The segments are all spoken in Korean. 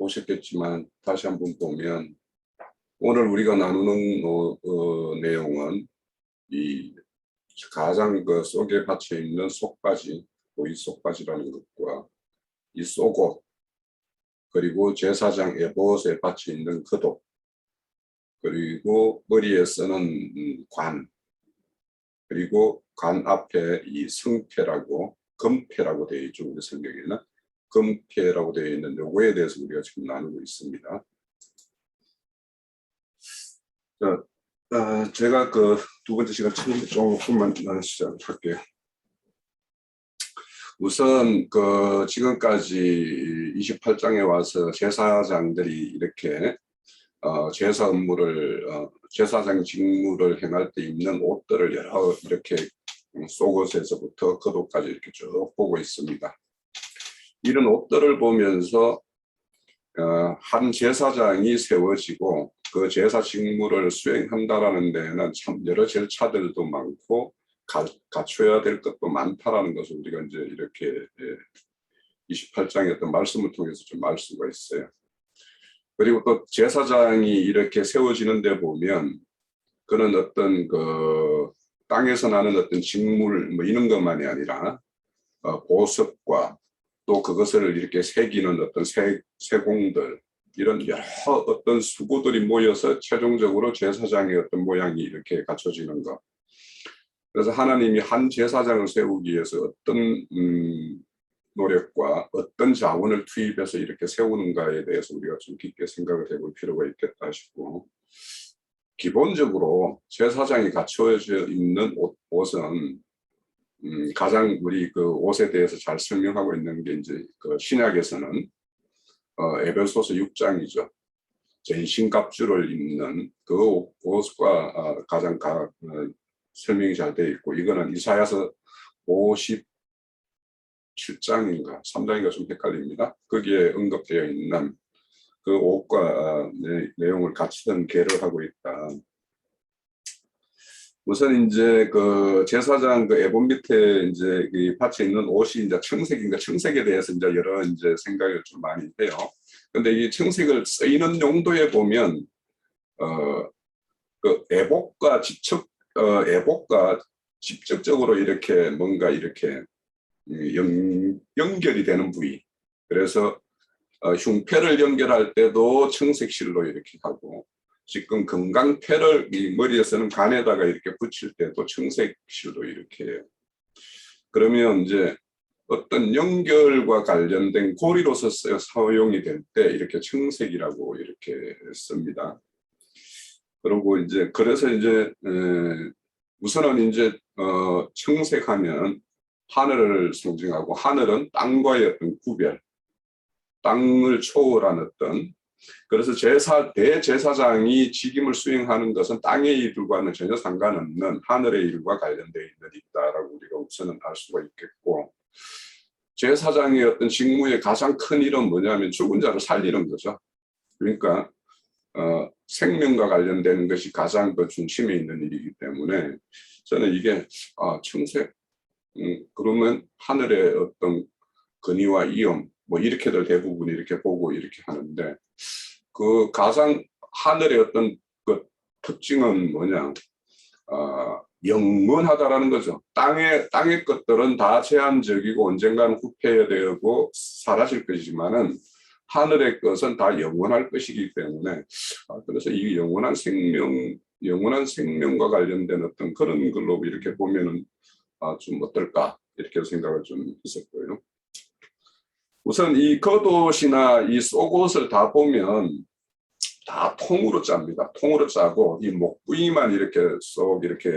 보셨겠지만 다시 한번 보면 오늘 우리가 나누는 내용은 이 가장 그 속에 받쳐 있는 속바지, 보이 속바지라는 것과 이 속옷, 그리고 제사장 에봇에 받쳐 있는 그도, 그리고 머리에 쓰는 관, 그리고 관 앞에 이 성패라고 금패라고 되어 있죠. 우리 성경에는 금패라고 되어 있는 요거에 대해서 우리가 지금 나누고 있습니다. 제가 그 두 번째 시간 조금만 시작할게요. 우선 그 지금까지 28장에 와서 제사장들이 이렇게 제사 업무를 제사장 직무를 행할 때 입는 옷들을 여러 이렇게 속옷에서부터 겉옷까지 이렇게 쭉 보고 있습니다. 이런 옷들을 보면서 한 제사장이 세워지고 그 제사 직무를 수행한다라는 데에는 참 여러 절차들도 많고 갖춰야 될 것도 많다라는 것을 우리가 이제 이렇게 28장의 어떤 말씀을 통해서 좀 알 수가 있어요. 그리고 또 제사장이 이렇게 세워지는데 보면 그는 어떤 그 땅에서 나는 어떤 직물 뭐 이런 것만이 아니라 보석과 또 그것을 이렇게 새기는 어떤 세공들, 이런 여러 어떤 수고들이 모여서 최종적으로 제사장의 어떤 모양이 이렇게 갖춰지는 것. 그래서 하나님이 한 제사장을 세우기 위해서 어떤 노력과 어떤 자원을 투입해서 이렇게 세우는가에 대해서 우리가 좀 깊게 생각을 해볼 필요가 있겠다 싶고, 기본적으로 제사장이 갖춰져 있는 옷은 가장 우리 그 옷에 대해서 잘 설명하고 있는 게 이제 그 신약에서는 에베소서 6장이죠. 전신갑주를 입는 그 옷과 가장 설명이 잘 되어 있고, 이거는 이사야서 57장인가 3장인가 좀 헷갈립니다. 거기에 언급되어 있는 그 옷과 내용을 같이 계를 하고 있다. 우선 이제 그 제사장 그 에봇 밑에 이제 이 받쳐 있는 옷이 이제 청색인가, 청색에 대해서 이제 여러 이제 생각을 좀 많이 해요. 근데 이 청색을 쓰이는 용도에 보면 그 에봇과 직접적으로 이렇게 뭔가 이렇게 연결이 되는 부위. 그래서 흉패를 연결할 때도 청색실로 이렇게 하고, 지금 금강패를 이 머리에 쓰는 간에다가 이렇게 붙일 때도 청색실로 이렇게 해요. 그러면 이제 어떤 연결과 관련된 고리로서 사용이 될 때 이렇게 청색이라고 이렇게 씁니다. 그리고 이제 그래서 이제 우선은 이제 청색하면 하늘을 상징하고, 하늘은 땅과의 어떤 구별, 땅을 초월한 어떤, 그래서 대제사장이 직임을 수행하는 것은 땅의 일과는 전혀 상관없는 하늘의 일과 관련되어 있다라고 우리가 우선은 알 수가 있겠고, 제사장의 어떤 직무의 가장 큰 일은 뭐냐면 죽은 자를 살리는 거죠. 그러니까 생명과 관련되는 것이 가장 그 중심에 있는 일이기 때문에 저는 이게 청색, 그러면 하늘의 어떤 근위와 위엄 뭐 이렇게들 대부분 이렇게 보고 이렇게 하는데, 그 가장 하늘의 어떤 그 특징은 뭐냐, 영원하다라는 거죠. 땅의 것들은 다 제한적이고 언젠가는 후퇴되고 사라질 것이지만은 하늘의 것은 다 영원할 것이기 때문에 그래서 이 영원한 생명과 관련된 어떤 그런 걸로 이렇게 보면은 좀 어떨까 이렇게 생각을 좀 했었고요. 우선 이 겉옷이나 이 속옷을 다 보면 다 통으로 짭니다. 통으로 짜고 이 목 부위만 이렇게 쏙 이렇게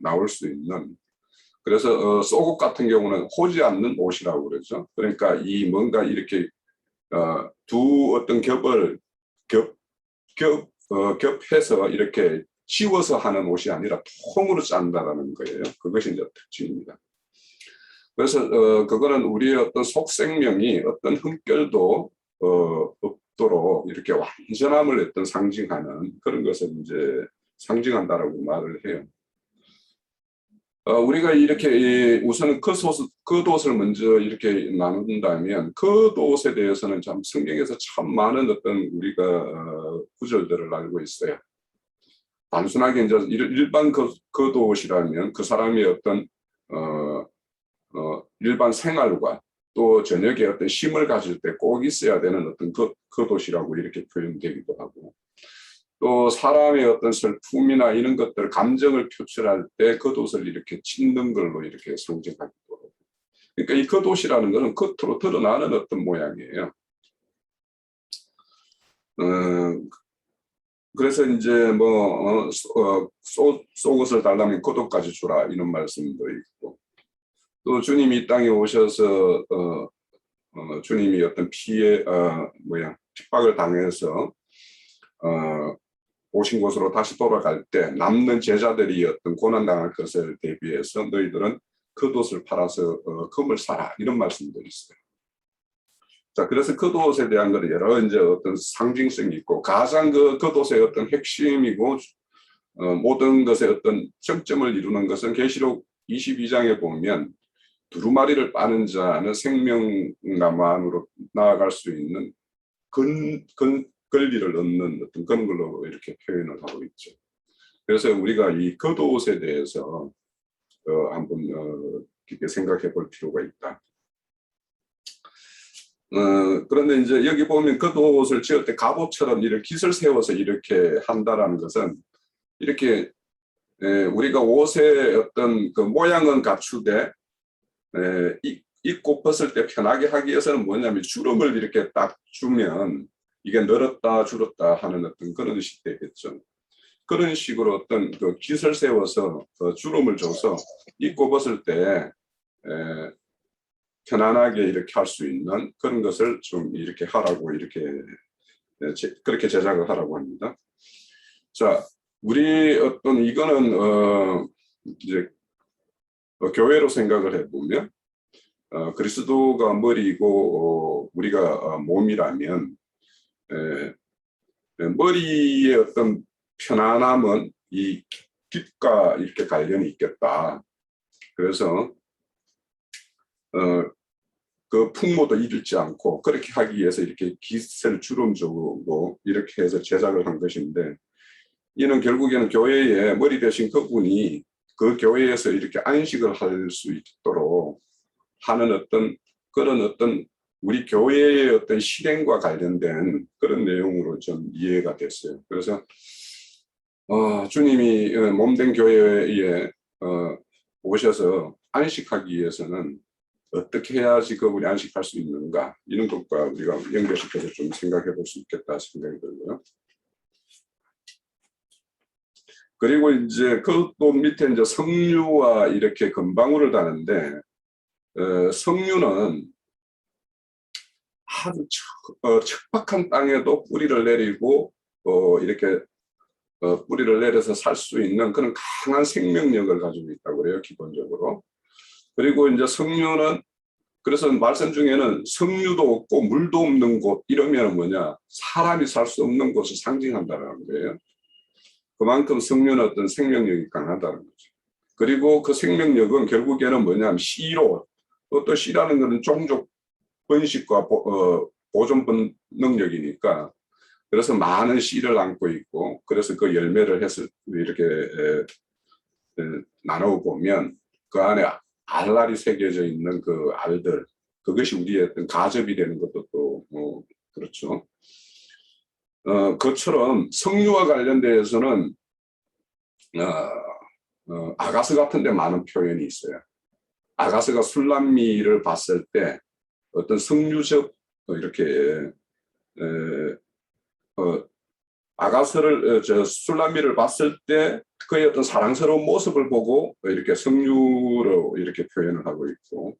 나올 수 있는, 그래서 속옷 같은 경우는 호지 않는 옷이라고 그러죠. 그러니까 이 뭔가 이렇게 두 어떤 겹을 겹해서 이렇게 씌워서 하는 옷이 아니라 통으로 짠다라는 거예요. 그것이 이제 특징입니다. 그래서 그거는 우리의 어떤 속생명이 어떤 흠결도 없도록 이렇게 완전함을 어떤 상징하는 그런 것을 이제 상징한다라고 말을 해요. 우리가 이렇게 우선 겉옷을 먼저 이렇게 나눈다면 겉옷에 대해서는 참 성경에서 참 많은 어떤 우리가 구절들을 알고 있어요. 단순하게 이제 일반 겉옷이라면 그 사람의 어떤 일반 생활과 또 저녁에 어떤 힘을 가질 때 꼭 있어야 되는 어떤 겉옷이라고 이렇게 표현되기도 하고, 또 사람의 어떤 슬픔이나 이런 것들, 감정을 표출할 때 겉옷을 이렇게 짓는 걸로 이렇게 상징하기도 하고. 그러니까 이 겉옷이라는 것은 겉으로 드러나는 어떤 모양이에요. 그래서 이제 뭐 속옷을 달라면 겉옷까지 주라 이런 말씀도 있고, 또 주님이 이 땅에 오셔서 주님이 어떤 핍박을 당해서 오신 곳으로 다시 돌아갈 때 남는 제자들이 어떤 고난당할 것을 대비해서 너희들은 겉옷을 팔아서 금을 사라 이런 말씀들이 있어요. 자, 그래서 겉옷에 대한 것은 여러 이제 어떤 상징성이 있고, 가장 겉옷의 어떤 핵심이고 모든 것의 어떤 정점을 이루는 것은 계시록 22장에 보면 두루마리를 빠는 자는 생명나무로 나아갈 수 있는 권리를 얻는 어떤 그런 걸로 이렇게 표현을 하고 있죠. 그래서 우리가 이 겉옷에 대해서 한번 깊게 생각해 볼 필요가 있다. 그런데 이제 여기 보면 겉옷을 지을 때 갑옷처럼 이렇게 깃을 세워서 이렇게 한다라는 것은 이렇게 우리가 옷의 어떤 그 모양은 갖추되 입고 벗을 때 편하게 하기 위해서는 뭐냐면 주름을 이렇게 딱 주면 이게 늘었다 줄었다 하는 어떤 그런 식이 되겠죠. 그런 식으로 어떤 그 깃을 세워서 주름을 줘서 입고 벗을 때 편안하게 이렇게 할 수 있는 그런 것을 좀 이렇게 하라고 이렇게 그렇게 제작을 하라고 합니다. 자, 우리 어떤 이거는 이제 교회로 생각을 해보면 그리스도가 머리이고 우리가 몸이라면 머리의 어떤 편안함은 이 깃과 이렇게 관련이 있겠다. 그래서 그 풍모도 잃지 않고 그렇게 하기 위해서 이렇게 깃을 주름 주고 이렇게 해서 제작을 한 것인데, 이는 결국에는 교회의 머리 대신 그분이 그 교회에서 이렇게 안식을 할 수 있도록 하는 어떤 그런 어떤 우리 교회의 어떤 실행과 관련된 그런 내용으로 좀 이해가 됐어요. 그래서 주님이 몸된 교회에 오셔서 안식하기 위해서는 어떻게 해야지 그분이 안식할 수 있는가, 이런 것과 우리가 연결시켜서 좀 생각해 볼 수 있겠다 생각이 들고요. 그리고 이제 그것도 밑에 이제 석류와 이렇게 금방울을 다는데, 석류는 아주 척박한 땅에도 뿌리를 내리고 이렇게 뿌리를 내려서 살 수 있는 그런 강한 생명력을 가지고 있다고 그래요, 기본적으로. 그리고 이제 석류는, 그래서 말씀 중에는 석류도 없고 물도 없는 곳 이러면 뭐냐, 사람이 살 수 없는 곳을 상징한다는 거예요. 그만큼 석류는 어떤 생명력이 강하다는 거죠. 그리고 그 생명력은 결국에는 뭐냐면 씨로, 또 씨라는 것은 종족 번식과 보존 능력이니까, 그래서 많은 씨를 안고 있고, 그래서 그 열매를 해서 이렇게 나눠 보면 그 안에 알알이 새겨져 있는 그 알들, 그것이 우리의 어떤 가접이 되는 것도 또 그렇죠. 그처럼 석류와 관련돼서는 아가스 같은 데 많은 표현이 있어요. 아가스가 술람미를 봤을 때 어떤 석류적 이렇게 아가스를 술람미를 봤을 때 그의 어떤 사랑스러운 모습을 보고 이렇게 석류로 이렇게 표현을 하고 있고,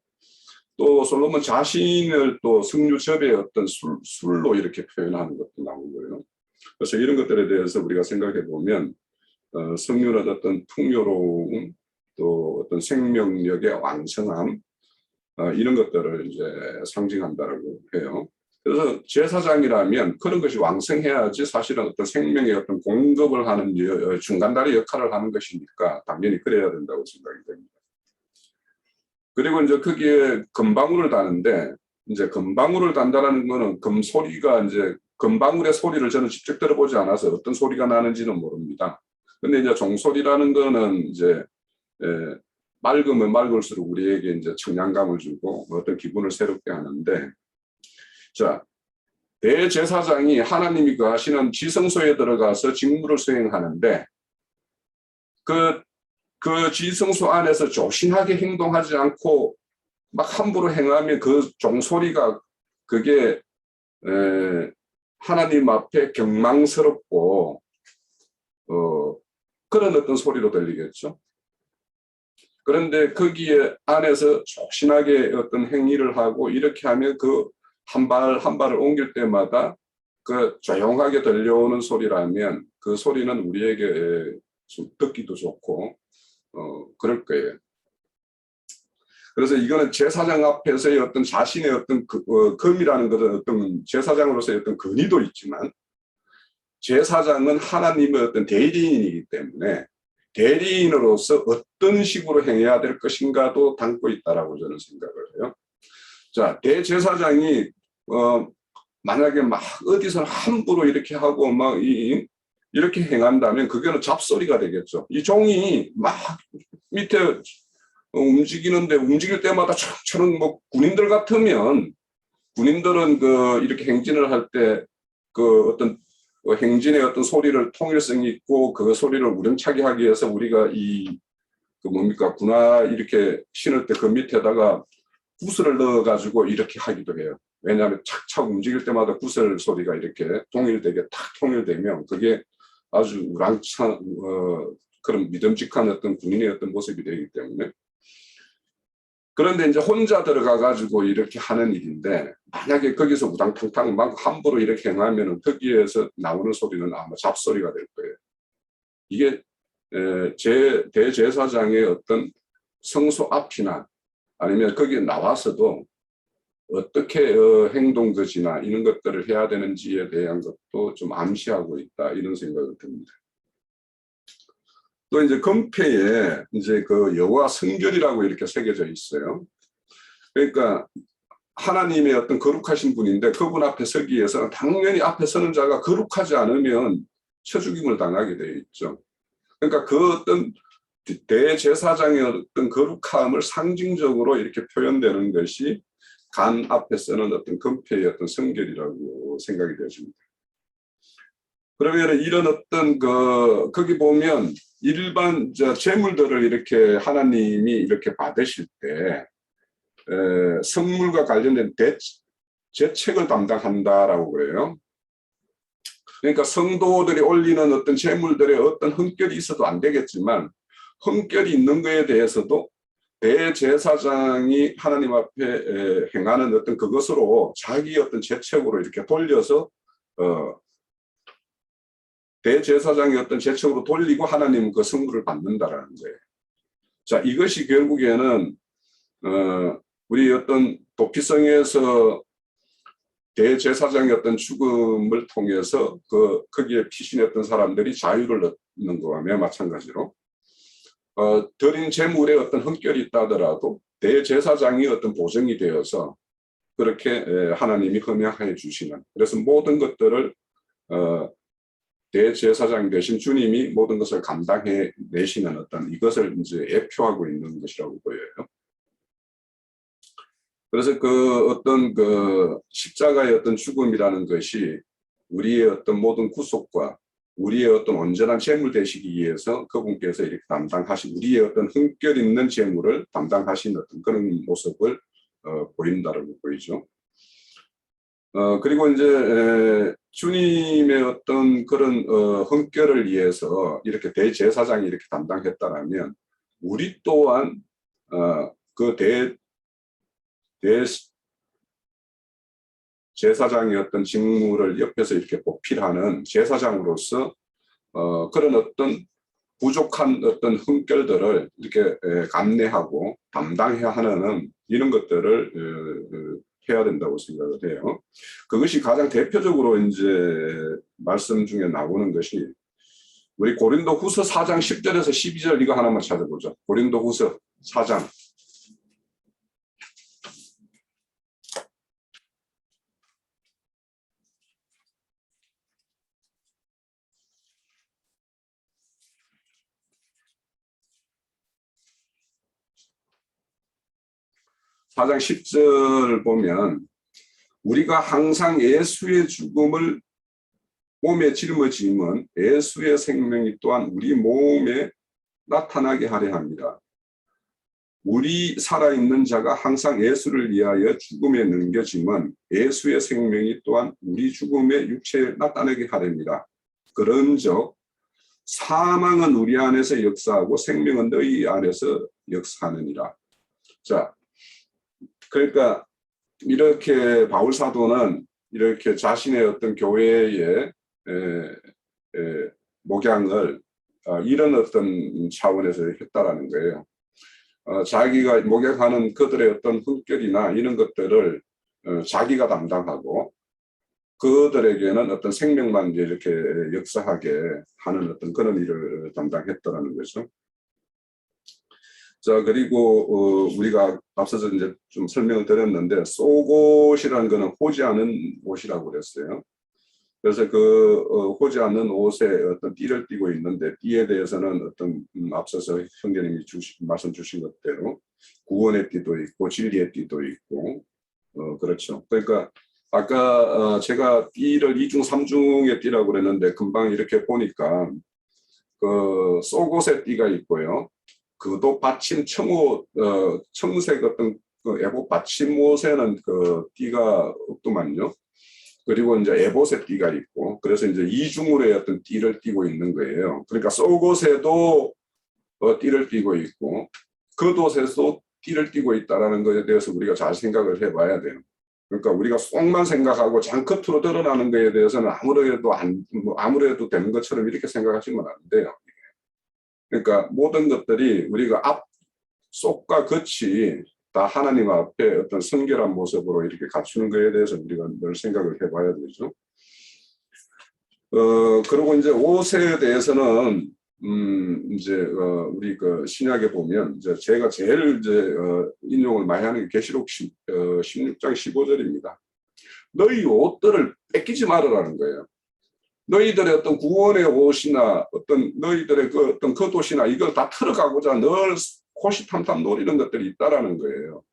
또 솔로몬 자신을 또 석류접의 어떤 술로 이렇게 표현하는 것도 나온 거예요. 그래서 이런 것들에 대해서 우리가 생각해 보면 석류는 어떤 풍요로움, 또 어떤 생명력의 왕성함, 이런 것들을 이제 상징한다고 해요. 그래서 제사장이라면 그런 것이 왕성해야지 사실은 어떤 생명의 어떤 공급을 하는 중간다리 역할을 하는 것이니까 당연히 그래야 된다고 생각이 됩니다. 그리고 이제 거기에 금방울을 다는데 이제 금방울을 단다라는 거는 금소리가 이제 금방울의 소리를 저는 직접 들어보지 않아서 어떤 소리가 나는지는 모릅니다. 근데 이제 종소리라는 거는 이제 맑으면 맑을수록 우리에게 이제 청량감을 주고 어떤 기분을 새롭게 하는데, 자, 대제사장이 하나님이 거하시는 지성소에 들어가서 직무를 수행하는데 그 지성소 안에서 조신하게 행동하지 않고 막 함부로 행하면 그 종소리가 그게 하나님 앞에 경망스럽고 그런 어떤 소리로 들리겠죠. 그런데 거기에 안에서 조신하게 어떤 행위를 하고 이렇게 하면 그 한 발 한 발을 옮길 때마다 그 조용하게 들려오는 소리라면 그 소리는 우리에게 좀 듣기도 좋고 그럴 거예요. 그래서 이거는 제사장 앞에서의 어떤 자신의 어떤 금이라는 것은 어떤 제사장으로서의 어떤 권위도 있지만 제사장은 하나님의 어떤 대리인이기 때문에 대리인으로서 어떤 식으로 행해야 될 것인가도 담고 있다라고 저는 생각을 해요. 자, 대제사장이 만약에 막 어디서 함부로 이렇게 하고 막 이렇게 행한다면 그게는 잡소리가 되겠죠. 이 종이 막 밑에 움직이는데 움직일 때마다 저런 뭐 군인들 같으면 군인들은 이렇게 행진을 할 때 그 어떤 행진의 어떤 소리를 통일성이 있고 그 소리를 우렁차게 하기 위해서 우리가 뭡니까 군화 이렇게 신을 때 그 밑에다가 구슬을 넣어가지고 이렇게 하기도 해요. 왜냐하면 착착 움직일 때마다 구슬 소리가 이렇게 통일되게 탁 통일되면 그게 아주 우랑찬 그런 믿음직한 어떤 군인의 어떤 모습이 되기 때문에. 그런데 이제 혼자 들어가가지고 이렇게 하는 일인데 만약에 거기서 우당탕탕 막 함부로 이렇게 행하면은 거기에서 나오는 소리는 아마 잡소리가 될 거예요. 이게 대제사장의 어떤 성소 앞이나 아니면 거기에 나와서도 어떻게 행동거지나 이런 것들을 해야 되는지에 대한 것도 좀 암시하고 있다 이런 생각이 듭니다. 또 이제 금패에 이제 그 여호와 성결이라고 이렇게 새겨져 있어요. 그러니까 하나님의 어떤 거룩하신 분인데 그분 앞에 서기 위해서는 당연히 앞에 서는 자가 거룩하지 않으면 쳐죽임을 당하게 되어 있죠. 그러니까 그 어떤 대제사장의 어떤 거룩함을 상징적으로 이렇게 표현되는 것이 간 앞에 서는 어떤 금패의 어떤 성결이라고 생각이 되어집니다. 그러면 이런 어떤 거기 보면 일반 제물들을 이렇게 하나님이 이렇게 받으실 때 성물과 관련된 제책을 담당한다라고 그래요. 그러니까 성도들이 올리는 어떤 제물들의 어떤 흠결이 있어도 안 되겠지만 흠결이 있는 것에 대해서도 대제사장이 하나님 앞에 행하는 어떤 그것으로 자기 어떤 제책으로 이렇게 돌려서 대제사장의 어떤 제책으로 돌리고 하나님은 그 성물을 받는다라는 거예요. 자, 이것이 결국에는 우리 어떤 도피성에서 대제사장의 어떤 죽음을 통해서 거기에 피신했던 사람들이 자유를 얻는 거와 마찬가지로 드린 제물에 어떤 흠결이 있다더라도 대제사장이 어떤 보정이 되어서 그렇게 하나님이 허락해 주시는, 그래서 모든 것들을 대제사장 되신 주님이 모든 것을 감당해 내시는 어떤 이것을 이제 애표하고 있는 것이라고 보여요. 그래서 그 어떤 그 십자가의 어떤 죽음이라는 것이 우리의 어떤 모든 구속과 우리의 어떤 온전한 재물 되시기 위해서 그분께서 이렇게 담당하신 우리의 어떤 흠결 있는 재물을 담당하신 어떤 그런 모습을 보인다라고 보이죠. 그리고 이제 주님의 어떤 그런 흠결을 위해서 이렇게 대제사장이 이렇게 담당했다라면 우리 또한 그 제사장의 어떤 직무를 옆에서 이렇게 보필하는 제사장으로서 그런 어떤 부족한 어떤 흠결들을 이렇게 감내하고 담당해야 하는 이런 것들을 해야 된다고 생각을 해요. 그것이 가장 대표적으로 이제 말씀 중에 나오는 것이 우리 고린도후서 4장 10절에서 12절 이거 하나만 찾아보죠. 고린도후서 4장 4장 10절 보면 우리가 항상 예수의 죽음을 몸에 짊어짐은 예수의 생명이 또한 우리 몸에 나타나게 하려 합니다. 우리 살아있는 자가 항상 예수를 위하여 죽음에 넘겨짐은 예수의 생명이 또한 우리 죽음의 육체에 나타나게 하렵니다. 그런즉 사망은 우리 안에서 역사하고 생명은 너희 안에서 역사하느니라. 자, 그러니까 이렇게 바울 사도는 이렇게 자신의 어떤 교회의 목양을 이런 어떤 차원에서 했다라는 거예요. 자기가 목양하는 그들의 어떤 훈결이나 이런 것들을 자기가 담당하고 그들에게는 어떤 생명만 이렇게 역사하게 하는 어떤 그런 일을 담당했다라는 거죠. 자, 그리고 우리가 앞서서 이제 좀 설명을 드렸는데 속옷이라는 거는 호지 않은 옷이라고 그랬어요. 그래서 그 호지 않는 옷에 어떤 띠를 띠고 있는데 띠에 대해서는 어떤 앞서서 형제님이 말씀 주신 것대로 구원의 띠도 있고 진리의 띠도 있고 그렇죠. 그러니까 아까 제가 띠를 2중 3중의 띠라고 그랬는데 금방 이렇게 보니까 그 속옷의 띠가 있고요. 그도 받침 청색 어떤 그 애복 받침 옷에는 그 띠가 없더만요. 그리고 이제 에봇의 띠가 있고, 그래서 이제 이중으로의 어떤 띠를 띠고 있는 거예요. 그러니까 속옷에도 띠를 띠고 있고, 겉옷에도 띠를 띠고 있다라는 것에 대해서 우리가 잘 생각을 해봐야 돼요. 그러니까 우리가 속만 생각하고 장겉으로 드러나는 것에 대해서는 아무래도 되는 것처럼 이렇게 생각하시면 안 돼요. 그러니까 모든 것들이 우리가 속과 겉이 다 하나님 앞에 어떤 성결한 모습으로 이렇게 갖추는 것에 대해서 우리가 늘 생각을 해봐야 되죠. 그리고 이제 옷에 대해서는 이제 우리 그 신약에 보면 이제 제가 제일 이제 인용을 많이 하는 게 계시록 16장 15절입니다. 너희 옷들을 뺏기지 말으라는 거예요. 너희들의 어떤 구원의 옷이나 어떤 너희들의 그 어떤 겉옷이나 이걸 다 털어가고자 늘 호시탐탐 노리는 것들이 있다라는 거예요.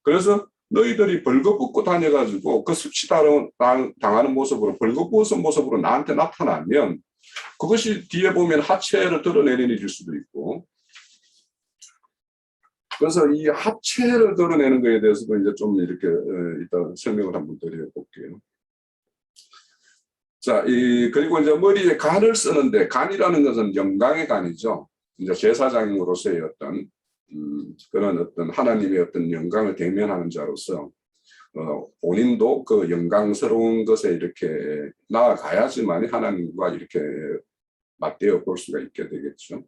그래서 너희들이 벌거벗고 다녀가지고 그 수치당하는 모습으로 벌거벗은 모습으로 나한테 나타나면 그것이 뒤에 보면 하체를 드러내는 일일 수도 있고, 그래서 이 하체를 드러내는 것에 대해서도 이제 좀 이렇게 일단 설명을 한번 드려볼게요. 자, 그리고 이제 머리에 간을 쓰는데, 간이라는 것은 영광의 간이죠. 이제 제사장으로서의 어떤 그런 어떤 하나님의 어떤 영광을 대면하는 자로서 본인도 그 영광스러운 것에 이렇게 나아가야지만 하나님과 이렇게 맞대어 볼 수가 있게 되겠죠.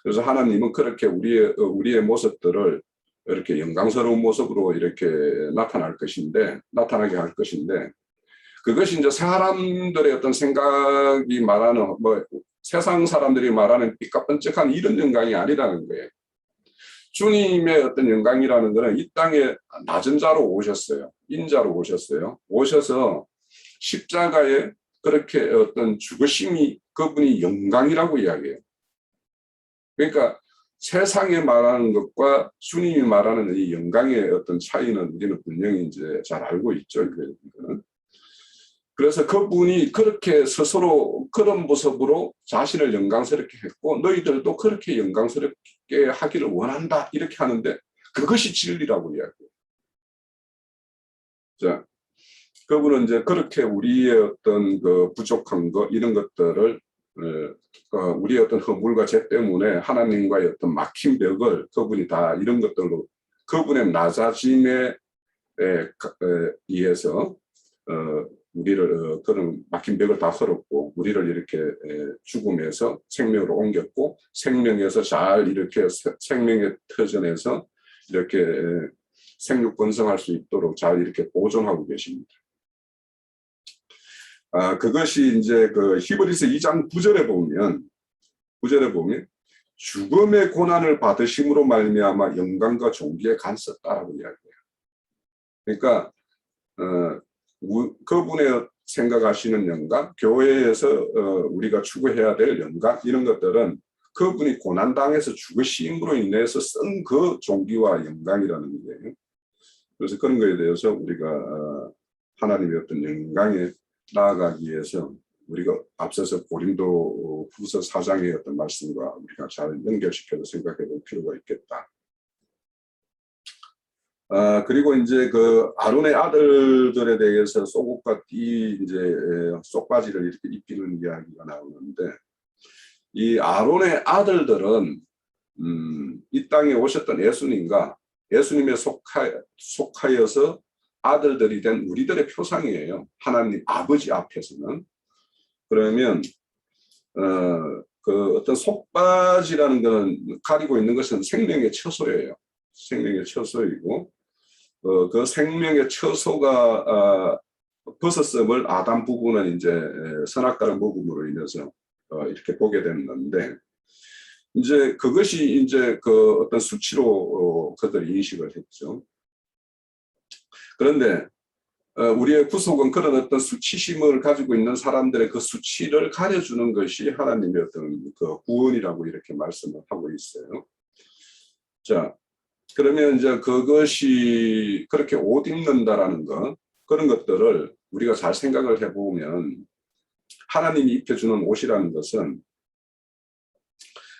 그래서 하나님은 그렇게 우리의 모습들을 이렇게 영광스러운 모습으로 이렇게 나타나게 할 것인데, 그것이 이제 사람들의 어떤 생각이 말하는 세상 사람들이 말하는 삐까뻔쩍한 이런 영광이 아니라는 거예요. 주님의 어떤 영광이라는 것은 이 땅에 낮은 자로 오셨어요. 인자로 오셨어요. 오셔서 십자가에 그렇게 어떤 죽으심이 그분이 영광이라고 이야기해요. 그러니까 세상에 말하는 것과 주님이 말하는 이 영광의 어떤 차이는 우리는 분명히 이제 잘 알고 있죠. 이거는. 그래서 그분이 그렇게 스스로 그런 모습으로 자신을 영광스럽게 했고 너희들도 그렇게 영광스럽게 하기를 원한다 이렇게 하는데 그것이 진리라고 이야기해요. 자, 그분은 이제 그렇게 우리의 어떤 그 부족한 것 이런 것들을 우리의 어떤 허물과 죄 때문에 하나님과의 어떤 막힌 벽을 그분이 다 이런 것들로 그분의 낮아짐에 의해서 우리를 그런 막힌 벽을 다 헐었고 우리를 이렇게 죽음에서 생명으로 옮겼고 생명에서 잘 이렇게 생명의 터전에서 이렇게 생육 번성할 수 있도록 잘 이렇게 보존하고 계십니다. 그것이 이제 그 히브리서 2장 9절에 보면 죽음의 고난을 받으심으로 말미암아 영광과 존귀에 간섭다라고 이야기해요. 그러니까 그분의 생각하시는 영광, 교회에서 우리가 추구해야 될 영광 이런 것들은 그분이 고난당해서 죽으심으로 인해서 쓴 그 존귀와 영광이라는 거예요. 그래서 그런 거에 대해서 우리가 하나님의 어떤 영광에 나아가기 위해서 우리가 앞서서 고린도 후서 4장의 어떤 말씀과 우리가 잘 연결시켜서 생각해 볼 필요가 있겠다. 그리고 이제 그 아론의 아들들에 대해서 속옷과 띠 이제 속바지를 이렇게 입히는 이야기가 나오는데, 이 아론의 아들들은 이 땅에 오셨던 예수님과 예수님에 속하여서 아들들이 된 우리들의 표상이에요. 하나님 아버지 앞에서는. 그러면 그 어떤 속바지라는 것은 가리고 있는 것은 생명의 처소예요. 생명의 처소이고, 그 생명의 처소가 벗었음을 아담 부부는 이제 선악과를 먹음으로 인해서 이렇게 보게 됐는데, 이제 그것이 이제 그 어떤 수치로 그들이 인식을 했죠. 그런데 우리의 구속은 그런 어떤 수치심을 가지고 있는 사람들의 그 수치를 가려주는 것이 하나님의 어떤 그 구원이라고 이렇게 말씀을 하고 있어요. 자, 그러면 이제 그것이 그렇게 옷 입는다라는 것, 그런 것들을 우리가 잘 생각을 해보면 하나님이 입혀주는 옷이라는 것은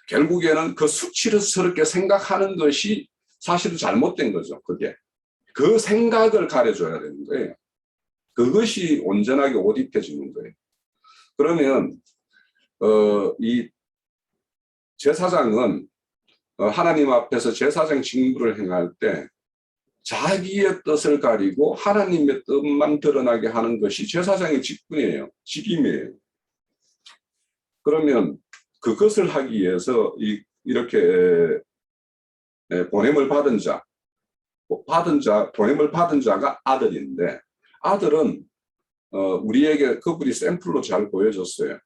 결국에는 그 수치스럽게 생각하는 것이 사실은 잘못된 거죠. 그게. 그 생각을 가려줘야 되는 거예요. 그것이 온전하게 옷 입혀지는 거예요. 그러면 이 제사장은 하나님 앞에서 제사장 직무를 행할 때 자기의 뜻을 가리고 하나님의 뜻만 드러나게 하는 것이 제사장의 직분이에요. 직임이에요. 그러면 그것을 하기 위해서 이렇게 보냄을 받은 자, 보냄을 받은 자가 아들인데, 아들은 우리에게 그분이 샘플로 잘 보여줬어요.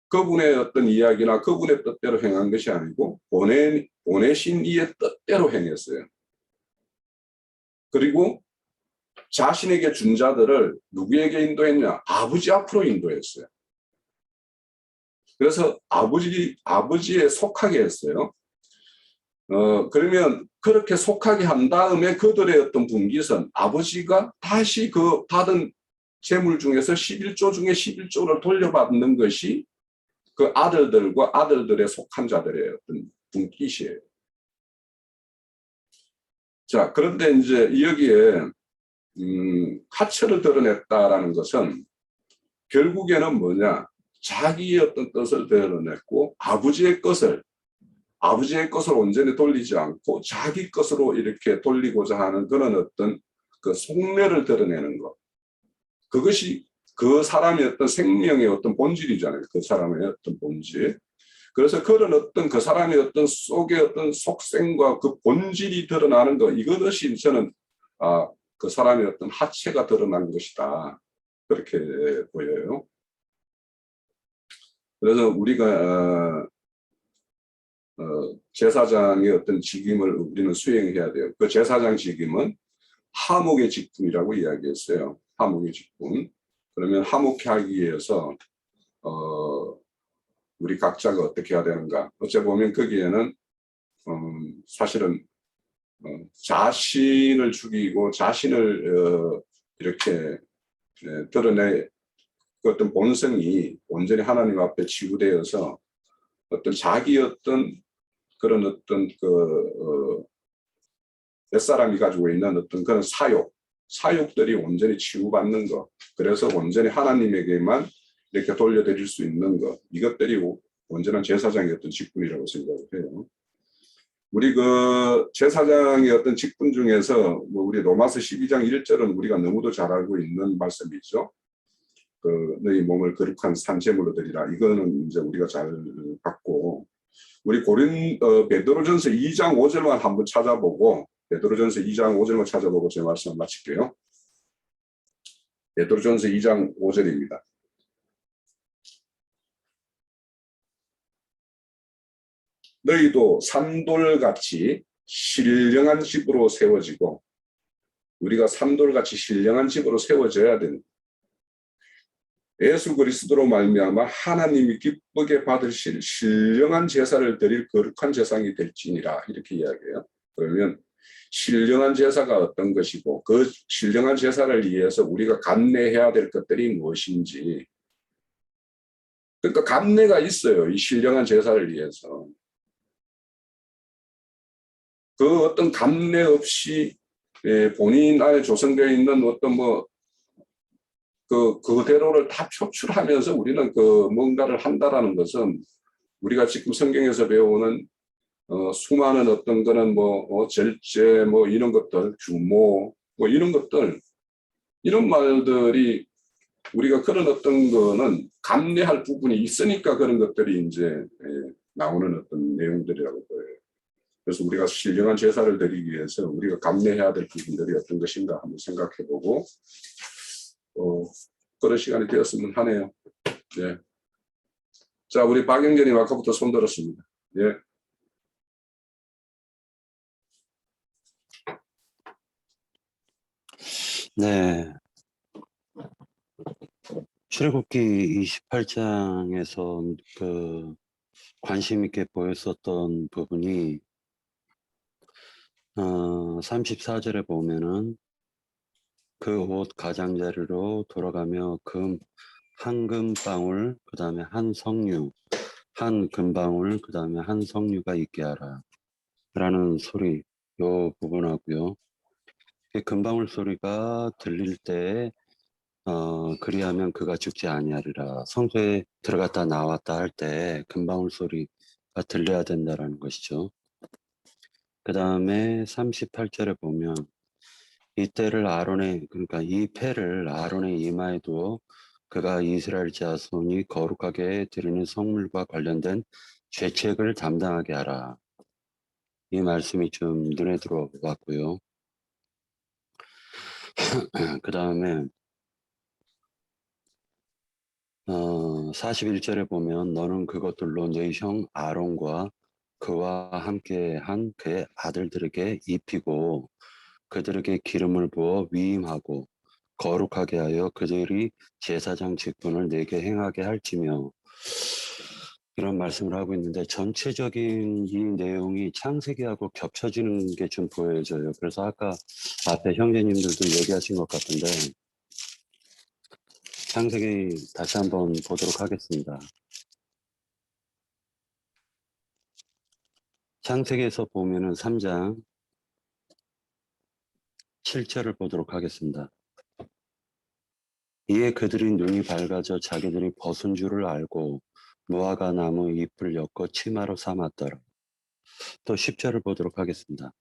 그분의 어떤 이야기나 그분의 뜻대로 행한 것이 아니고 보내신 이의 뜻대로 행했어요. 그리고 자신에게 준 자들을 누구에게 인도했냐? 아버지 앞으로 인도했어요. 그래서 아버지에 속하게 했어요. 그러면 그렇게 속하게 한 다음에 그들의 어떤 분깃은 아버지가 다시 그 받은 재물 중에서 11조 중에 11조를 돌려받는 것이 그 아들들과 아들들의 속한 자들의 어떤 분깃이에요. 자, 그런데 이제 여기에 하체를 드러냈다라는 것은 결국에는 뭐냐? 자기의 어떤 뜻을 드러냈고 아버지의 것을 온전히 돌리지 않고 자기 것으로 이렇게 돌리고자 하는 그런 어떤 그 속내를 드러내는 것. 그것이 그 사람의 어떤 생명의 어떤 본질이잖아요. 그 사람의 어떤 본질. 그래서 그런 어떤 그 사람의 어떤 속의 어떤 속생과 그 본질이 드러나는 것. 이것이 저는 그 사람의 어떤 하체가 드러난 것이다. 그렇게 보여요. 그래서 우리가 제사장의 어떤 직임을 우리는 수행해야 돼요. 그 제사장 직임은 하목의 직분이라고 이야기했어요. 하목의 직분. 그러면 하목케 하기 위해서 우리 각자가 어떻게 해야 되는가? 어째 보면 거기에는 사실은 자신을 죽이고 자신을 이렇게 드러내 그 어떤 본성이 온전히 하나님 앞에 치유되어서 어떤 자기 어떤 그런 어떤 옛사람이 가지고 있는 어떤 그런 사욕들이 온전히 치유받는 것, 그래서 온전히 하나님에게만 이렇게 돌려드릴 수 있는 것, 이것들이 온전한 제사장의 어떤 직분이라고 생각을 해요. 우리 그 제사장의 어떤 직분 중에서 뭐 우리 로마서 12장 1절은 우리가 너무도 잘 알고 있는 말씀이죠. 그 너희 몸을 거룩한 산 제물로 드리라. 이거는 이제 우리가 잘 봤고, 우리 베드로전서 2장 5절만 한번 찾아보고, 베드로전서 2장 5절만 찾아보고 제 말씀을 마칠게요. 베드로전서 2장 5절입니다. 너희도 산돌같이 신령한 집으로 세워지고, 우리가 산돌같이 신령한 집으로 세워져야 되는, 예수 그리스도로 말미암아 하나님이 기쁘게 받으실 신령한 제사를 드릴 거룩한 제사장이 될지니라, 이렇게 이야기해요. 그러면 신령한 제사가 어떤 것이고 그 신령한 제사를 위해서 우리가 감내해야 될 것들이 무엇인지. 그러니까 감내가 있어요. 이 신령한 제사를 위해서. 그 어떤 감내 없이 본인 안에 조성되어 있는 어떤 그대로를 다 표출하면서 우리는 그 뭔가를 한다라는 것은 우리가 지금 성경에서 배우는 수많은 어떤 거는 절제 이런 것들, 규모 이런 것들, 이런 말들이 우리가 그런 어떤 거는 감내할 부분이 있으니까 그런 것들이 이제 나오는 어떤 내용들이라고 보여요. 그래서 우리가 신령한 제사를 드리기 위해서 우리가 감내해야 될 부분들이 어떤 것인가 한번 생각해보고 그런 시간이 되었으면 하네요. 예. 자, 우리 박영전님 아까부터 손 들었습니다. 예. 네. 출애굽기 28장에서 그 관심 있게 보였었던 부분이 34절에 보면은 그 옷 가장자리로 돌아가며 한 금방울 그 다음에 한 석류 한 금방울 그 다음에 한 석류가 있게 하라 라는 소리 요 부분하고요. 금방울 소리가 들릴 때 그리하면 그가 죽지 아니하리라. 성소에 들어갔다 나왔다 할 때 금방울 소리가 들려야 된다라는 것이죠. 그 다음에 38절에 보면 이때를 그러니까 이 패를 아론의 이마에 두어 그가 이스라엘 자손이 거룩하게 드리는 성물과 관련된 죄책을 담당하게 하라. 이 말씀이 좀 눈에 들어왔고요. 그 다음에 41절에 보면 너는 그것들로 네 형 아론과 그와 함께 한 그의 아들들에게 입히고 그들에게 기름을 부어 위임하고 거룩하게 하여 그들이 제사장 직분을 내게 행하게 할지며 이런 말씀을 하고 있는데 전체적인 이 내용이 창세기하고 겹쳐지는 게 좀 보여져요. 그래서 아까 앞에 형제님들도 얘기하신 것 같은데 창세기 다시 한번 보도록 하겠습니다. 창세기에서 보면은 3장 7절을 보도록 하겠습니다. 이에 그들이 눈이 밝아져 자기들이 벗은 줄을 알고 무화과 나무 잎을 엮어 치마로 삼았더라. 또 10절을 보도록 하겠습니다.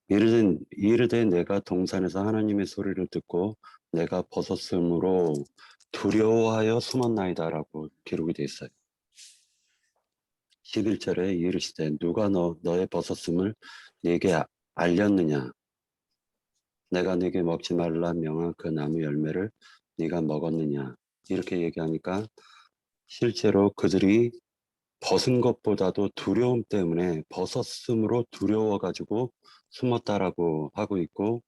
이르되 내가 동산에서 하나님의 소리를 듣고 내가 벗었으므로 두려워하여 숨었나이다라고 기록이 되어 있어요. 11절에 이르시되 누가 너의 벗었음을 네게 알렸느냐? 내가 네게 먹지 말라 명한 그 나무 열매를 네가 먹었느냐? 이렇게 얘기하니까 실제로 그들이 벗은 것보다도 두려움 때문에 벗었음으로 두려워가지고 숨었다라고 하고 있고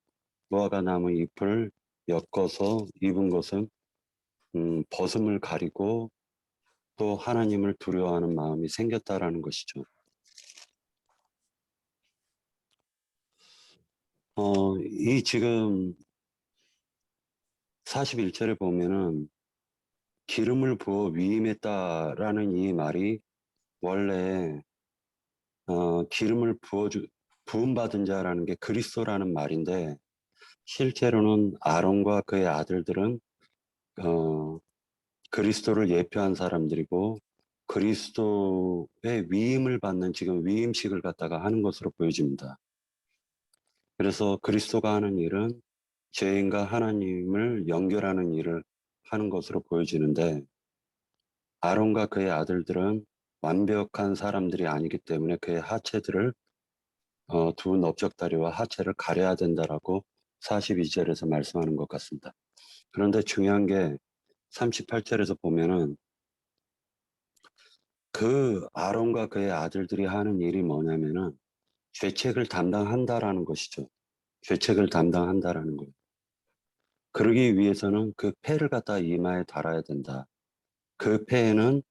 무화과 나무 잎을 엮어서 입은 것은 벗음을 가리고 또 하나님을 두려워하는 마음이 생겼다라는 것이죠. 이 지금 41절에 보면은 기름을 부어 위임했다라는 이 말이 원래 기름을 부음받은 자라는 게 그리스도라는 말인데 실제로는 아론과 그의 아들들은 그리스도를 예표한 사람들이고 그리스도의 위임을 받는 지금 위임식을 갖다가 하는 것으로 보여집니다. 그래서 그리스도가 하는 일은 죄인과 하나님을 연결하는 일을 하는 것으로 보여지는데 아론과 그의 아들들은 완벽한 사람들이 아니기 때문에 그의 하체들을 두 넓적다리와 하체를 가려야 된다라고 42절에서 말씀하는 것 같습니다. 그런데 중요한 게 38절에서 보면은 그 아론과 그의 아들들이 하는 일이 뭐냐면은 죄책을 담당한다라는 것이죠. 죄책을 담당한다라는 거예요. 그러기 위해서는 그 패를 갖다 이마에 달아야 된다. 그 패에는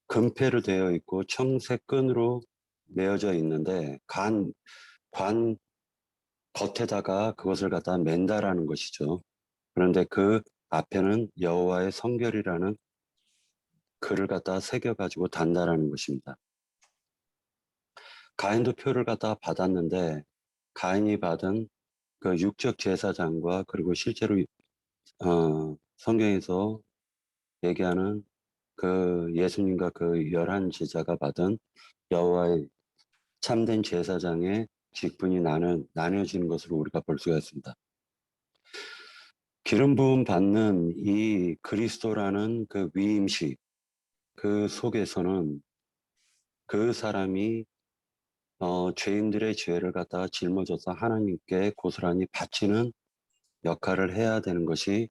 금패로 되어 있고 청색 끈으로 메어져 있는데 겉에다가 그것을 갖다 맨다라는 것이죠. 그런데 그 앞에는 여호와의 성결이라는 글을 갖다 새겨가지고 단다라는 것입니다. 가인도 표를 갖다 받았는데 가인이 받은 그 육적 제사장과 그리고 실제로 성경에서 얘기하는 그 예수님과 그 11제자가 받은 여호와의 참된 제사장의 직분이 나뉘어지는 것으로 우리가 볼 수가 있습니다. 기름 부음 받는 이 그리스도라는 그 위임식 그 속에서는 그 사람이 죄인들의 죄를 갖다가 짊어져서 하나님께 고스란히 바치는 역할을 해야 되는 것이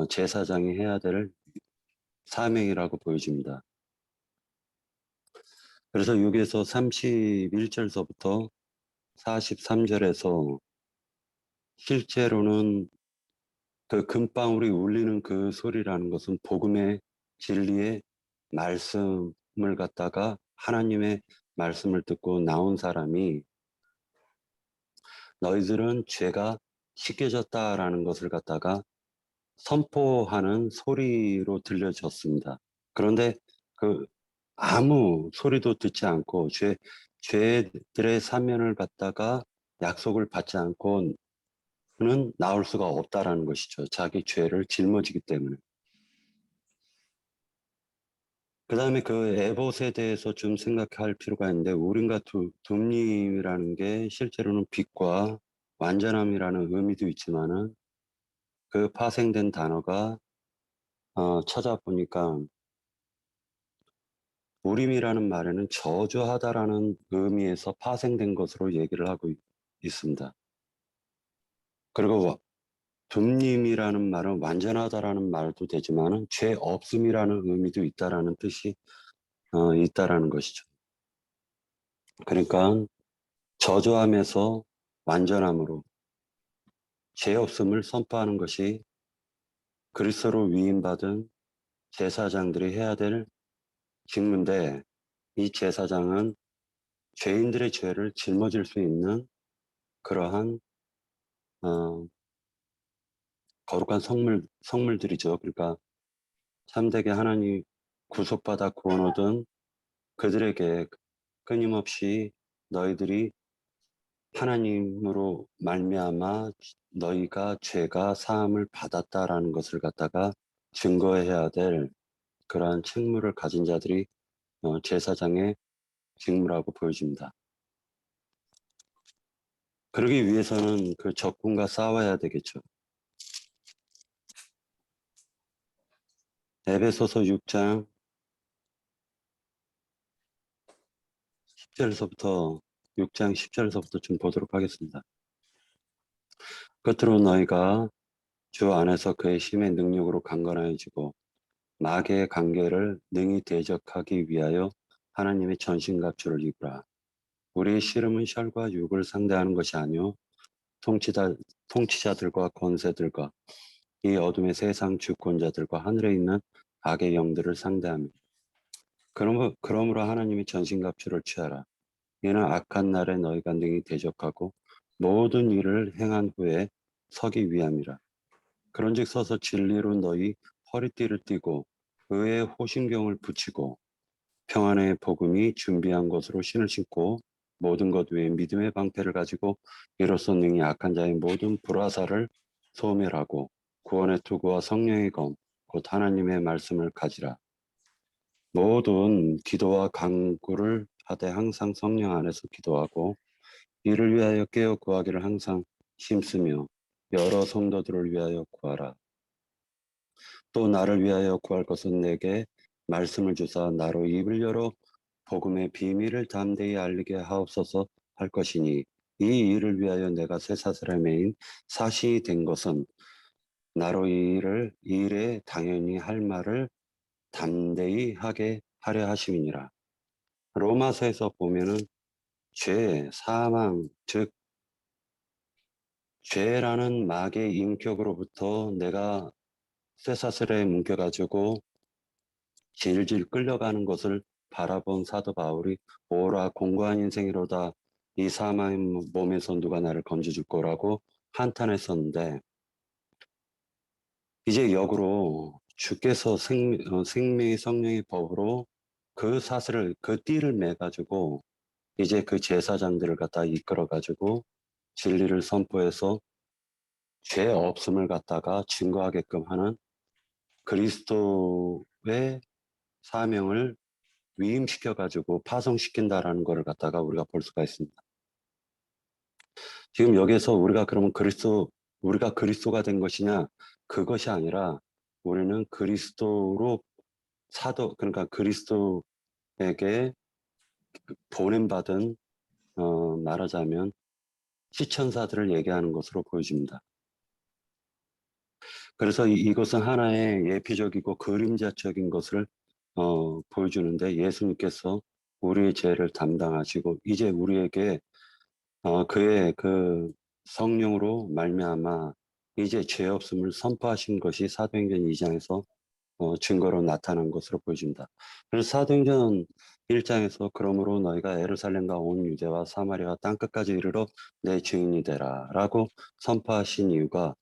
제사장이 해야 될 사명이라고 보여집니다. 그래서 여기에서 31절서부터 43절에서 실제로는 그 금방울이 울리는 그 소리라는 것은 복음의 진리의 말씀을 갖다가 하나님의 말씀을 듣고 나온 사람이 너희들은 죄가 씻겨졌다라는 것을 갖다가 선포하는 소리로 들려졌습니다. 그런데 그 아무 소리도 듣지 않고 죄들의 사면을 갖다가 약속을 받지 않고는 나올 수가 없다라는 것이죠. 자기 죄를 짊어지기 때문에. 그 다음에 그 에봇에 대해서 좀 생각할 필요가 있는데 우림과 둠림이라는 게 실제로는 빛과 완전함이라는 의미도 있지만은 그 파생된 단어가 찾아보니까 우림이라는 말에는 저주하다라는 의미에서 파생된 것으로 얘기를 하고 있습니다. 그리고 둠림이라는 말은 완전하다라는 말도 되지만은 죄 없음이라는 의미도 있다라는 뜻이 있다라는 것이죠. 그러니까 저주함에서 완전함으로 죄 없음을 선포하는 것이 그리스도로 위임받은 제사장들이 해야 될 직무인데 이 제사장은 죄인들의 죄를 짊어질 수 있는 그러한 거룩한 성물들이죠. 그러니까 참되게 하나님 구속받아 구원 얻은 그들에게 끊임없이 너희들이 하나님으로 말미암아 너희가 죄가 사함을 받았다라는 것을 갖다가 증거해야 될 그러한 책무를 가진 자들이 제사장의 직무라고 보여집니다. 그러기 위해서는 그 적군과 싸워야 되겠죠. 에베소서 6장 10절서부터 6장 10절서부터 좀 보도록 하겠습니다. 끝으로 너희가 주 안에서 그의 힘의 능력으로 강건해지고 마귀의 관계를 능히 대적하기 위하여 하나님의 전신갑주를 입으라. 우리의 씨름은 혈과 육을 상대하는 것이 아니요 통치자들과 권세들과 이 어둠의 세상 주권자들과 하늘에 있는 악의 영들을 상대하며 그러므로 하나님의 전신갑주를 취하라. 이는 악한 날에 너희가 능히 대적하고 모든 일을 행한 후에 서기 위함이라. 그런즉 서서 진리로 너희 허리띠를 띠고 의의 호심경을 붙이고 평안의 복음이 준비한 것으로 신을 신고 모든 것 외에 믿음의 방패를 가지고 이로써 능히 악한 자의 모든 불화살을 소멸하고 구원의 투구와 성령의 검 곧 하나님의 말씀을 가지라. 모든 기도와 간구를 하되 항상 성령 안에서 기도하고 이를 위하여 깨어 구하기를 항상 힘쓰며 여러 성도들을 위하여 구하라. 또 나를 위하여 구할 것은 내게 말씀을 주사 나로 입을 열어 복음의 비밀을 담대히 알리게 하옵소서 할 것이니 이 일을 위하여 내가 쇠사슬의 사신이 된 것은 나로 이 일에 당연히 할 말을 담대히 하게 하려 하심이니라. 로마서에서 보면은 죄, 사망, 즉 죄라는 마귀의 인격으로부터 내가 쇠사슬에 묶여가지고 질질 끌려가는 것을 바라본 사도 바울이 오라 공고한 인생이로다 이 사망의 몸에서 누가 나를 건져줄 거라고 한탄했었는데 이제 역으로 주께서 생명의 성령의 법으로 그 사슬을 그 띠를 매 가지고 이제 그 제사장들을 갖다 이끌어 가지고 진리를 선포해서 죄 없음을 갖다가 증거하게끔 하는 그리스도의 사명을 위임시켜 가지고 파송시킨다라는 것을 갖다가 우리가 볼 수가 있습니다. 지금 여기에서 우리가 그러면 우리가 그리스도가 된 것이냐? 그것이 아니라 우리는 그리스도로 그러니까 그리스도에게 보냄받은 말하자면 시천사들을 얘기하는 것으로 보여집니다. 그래서 이것은 하나의 예피적이고 그림자적인 것을 보여주는데 예수님께서 우리의 죄를 담당하시고 이제 우리에게 그의 그 성령으로 말미암아 이제 죄 없음을 선포하신 것이 사도행전 2장에서 증거로 나타난 것으로 보여집니다. 그래서 사도행전 1장에서 그러므로 너희가 예루살렘과 온 유대와 사마리아와 땅끝까지 이르러 내 증인이 되라 라고 선포하신 이유가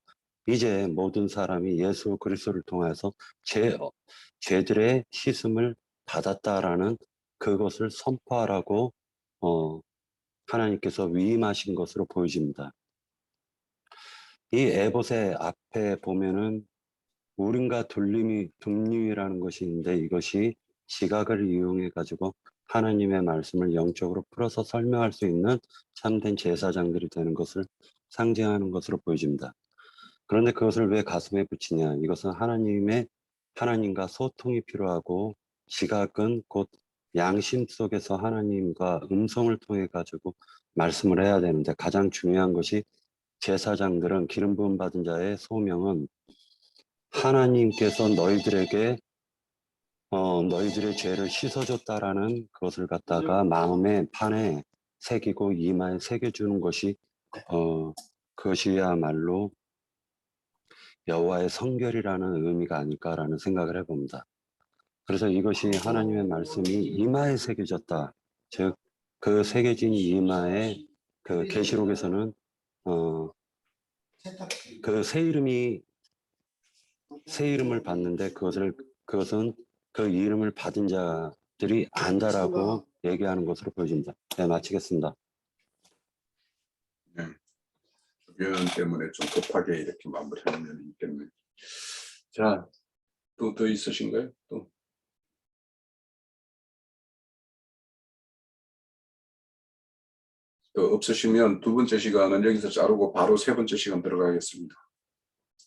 이제 모든 사람이 예수 그리스도를 통해서 죄들의 씻음을 받았다라는 그것을 선포하라고 하나님께서 위임하신 것으로 보여집니다. 이 에봇의 앞에 보면은 우림과 둠림이라는 것이 있는데 이것이 지각을 이용해 가지고 하나님의 말씀을 영적으로 풀어서 설명할 수 있는 참된 제사장들이 되는 것을 상징하는 것으로 보여집니다. 그런데 그것을 왜 가슴에 붙이냐? 이것은 하나님과 소통이 필요하고 지각은 곧 양심 속에서 하나님과 음성을 통해 가지고 말씀을 해야 되는데 가장 중요한 것이 제사장들은 기름 부음 받은 자의 소명은 하나님께서 너희들에게 너희들의 죄를 씻어줬다라는 것을 갖다가 마음의 판에 새기고 이마에 새겨주는 것이 그것이야말로 여호와의 성결이라는 의미가 아닐까라는 생각을 해봅니다. 그래서 이것이 하나님의 말씀이 이마에 새겨졌다. 즉 그 새겨진 이마에 그 계시록에서는 그 새 이름을 받는데 그것은 그 이름을 받은 자들이 안다라고 얘기하는 것으로 보여집니다. 네, 마치겠습니다. 네. 주변 때문에 좀 급하게 이렇게 마무리하는 면이 있겠네요. 자, 또 더 있으신가요? 또. 없으시면 두 번째 시간은 여기서 자르고 바로 세 번째 시간 들어가겠습니다.